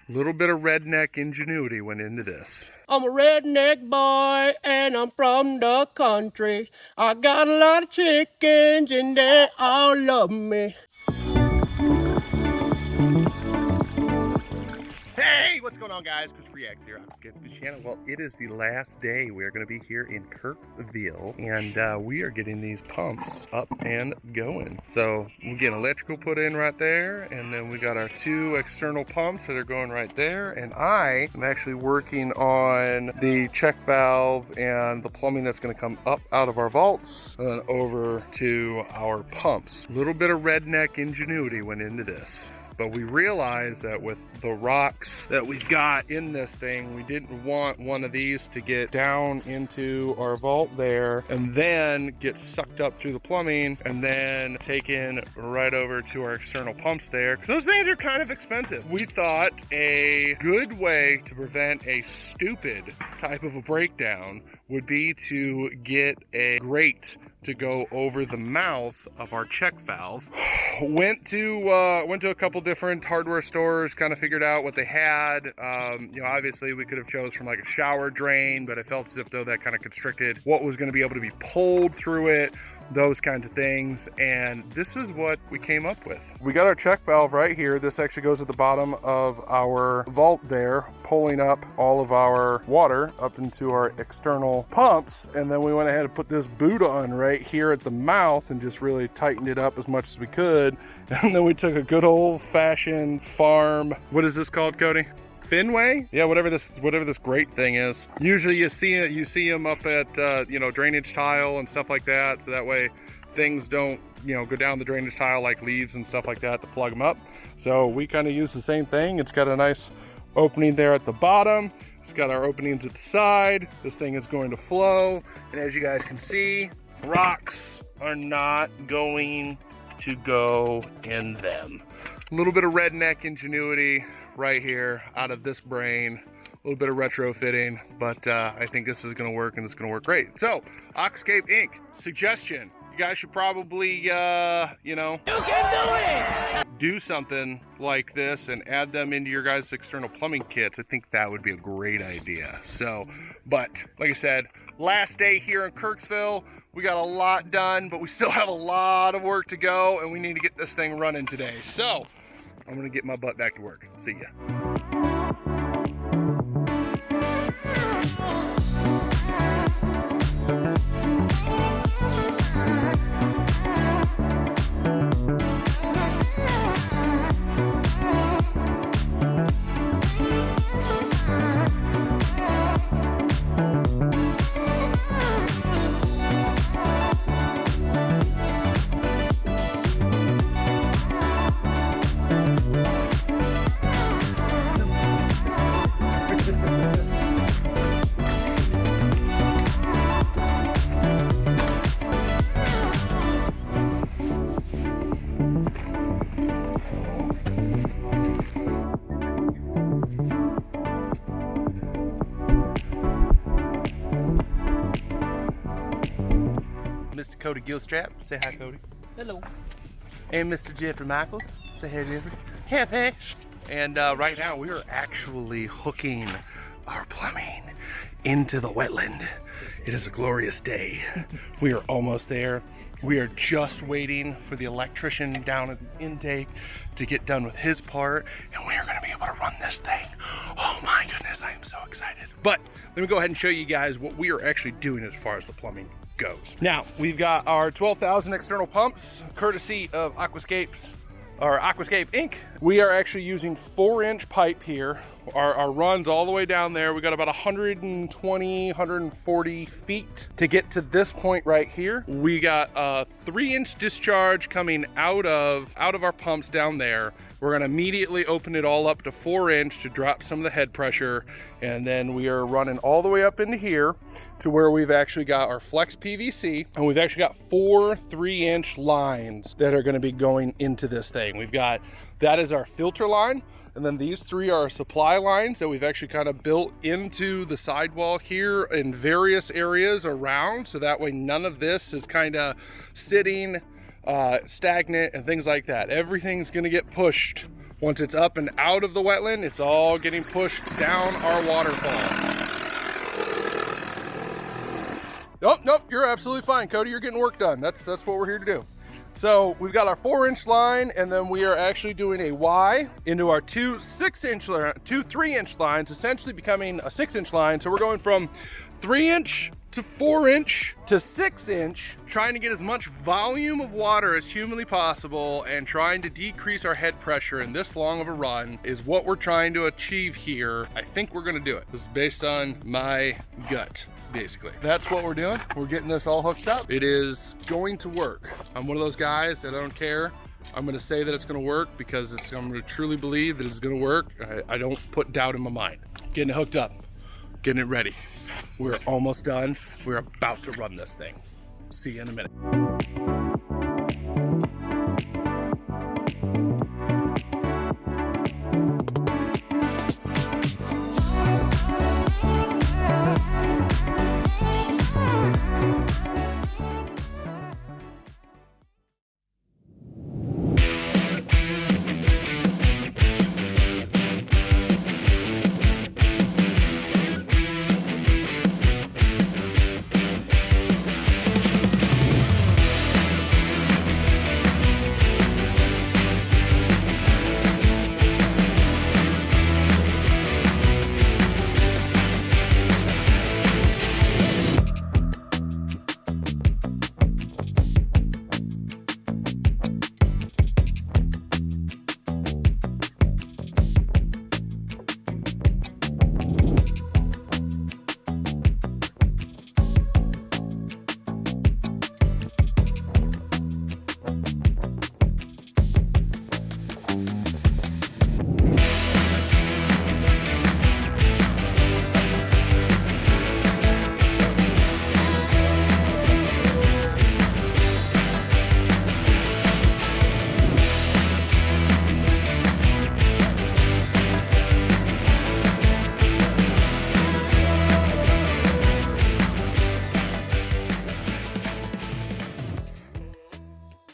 Little bit of redneck ingenuity went into this. I'm a redneck boy and I'm from the country. I got a lot of chickens and they all love me. Hey, what's going on, guys? Krys here, Aquascapes of Michiana. Well, it is the last day. We are going to be here in Kirksville, and we are getting these pumps up and going. So we're getting electrical put in right there, and then we got our two external pumps that are going right there. And I am actually working on the check valve and the plumbing that's going to come up out of our vaults and over to our pumps. A little bit of redneck ingenuity went into this. But we realized that with the rocks that we've got in this thing, we didn't want one of these to get down into our vault there and then get sucked up through the plumbing and then taken right over to our external pumps there, because those things are kind of expensive. We thought a good way to prevent a stupid type of a breakdown would be to get a grate to go over the mouth of our check valve. Went to a couple different hardware stores, kind of figured out what they had. You know, obviously we could have chose from like a shower drain, but I felt as if though that kind of constricted what was going to be able to be pulled through it, those kinds of things. And this is what we came up with. We got our check valve right here. This actually goes at the bottom of our vault there, pulling up all of our water up into our external pumps. And then we went ahead and put this boot on right here at the mouth and just really tightened it up as much as we could. And then we took a good old fashioned farm, what is this called, Cody? Finway? Yeah, whatever this great thing is. Usually you see them up at you know, drainage tile and stuff like that, so that way things don't, you know, go down the drainage tile like leaves and stuff like that to plug them up. So we kind of use the same thing. It's got a nice opening there at the bottom. It's got our openings at the side. This thing is going to flow, and as you guys can see, rocks are not going to go in them. A little bit of redneck ingenuity right here out of this brain, a little bit of retrofitting, but I think this is going to work, and it's going to work great. So Aquascape Inc. suggestion, you guys should probably you know, you can do something like this and add them into your guys' external plumbing kits. I think that would be a great idea. So, but like I said, last day here in Kirksville. We got a lot done, but we still have a lot of work to go, and we need to get this thing running today. So I'm gonna get my butt back to work. See ya. Mr. Cody Gilstrap, say hi, Cody. Hello. And Mr. Jeffrey Michaels, say hey, Jeffrey. Hey. And right now we are actually hooking our plumbing into the wetland. It is a glorious day. We are almost there. We are just waiting for the electrician down at the intake to get done with his part, and we are going to be able to run this thing. Oh my goodness, I am so excited. But let me go ahead and show you guys what we are actually doing as far as the plumbing goes. Now, we've got our 12,000 external pumps, courtesy of Aquascapes, or Aquascape Inc. We are actually using 4-inch pipe here. Our runs all the way down there. We got about 120, 140 feet to get to this point right here. We got a 3-inch discharge coming out of our pumps down there. We're gonna immediately open it all up to 4-inch to drop some of the head pressure. And then we are running all the way up into here to where we've actually got our flex PVC, and we've actually got 4 3-inch lines that are gonna be going into this thing. We've got, that is our filter line. And then these 3 are our supply lines that we've actually kind of built into the sidewall here in various areas around. So that way none of this is kind of sitting stagnant and things like that. Everything's gonna get pushed Once it's up and out of the wetland, it's all getting pushed down our waterfall. Nope, you're absolutely fine, Cody. You're getting work done. That's what we're here to do. So we've got our 4-inch line, and then we are actually doing a Y into our two 3-inch lines, essentially becoming a 6-inch line. So we're going from 3-inch to 4-inch to 6-inch, trying to get as much volume of water as humanly possible and trying to decrease our head pressure in this long of a run is what we're trying to achieve here. I think we're gonna do it. This is based on my gut, basically. That's what we're doing. We're getting this all hooked up. It is going to work. I'm one of those guys that I don't care. I'm gonna say that it's gonna work because I'm gonna truly believe that it's gonna work. I don't put doubt in my mind. Getting it hooked up, getting it ready. We're almost done. We're about to run this thing. See you in a minute.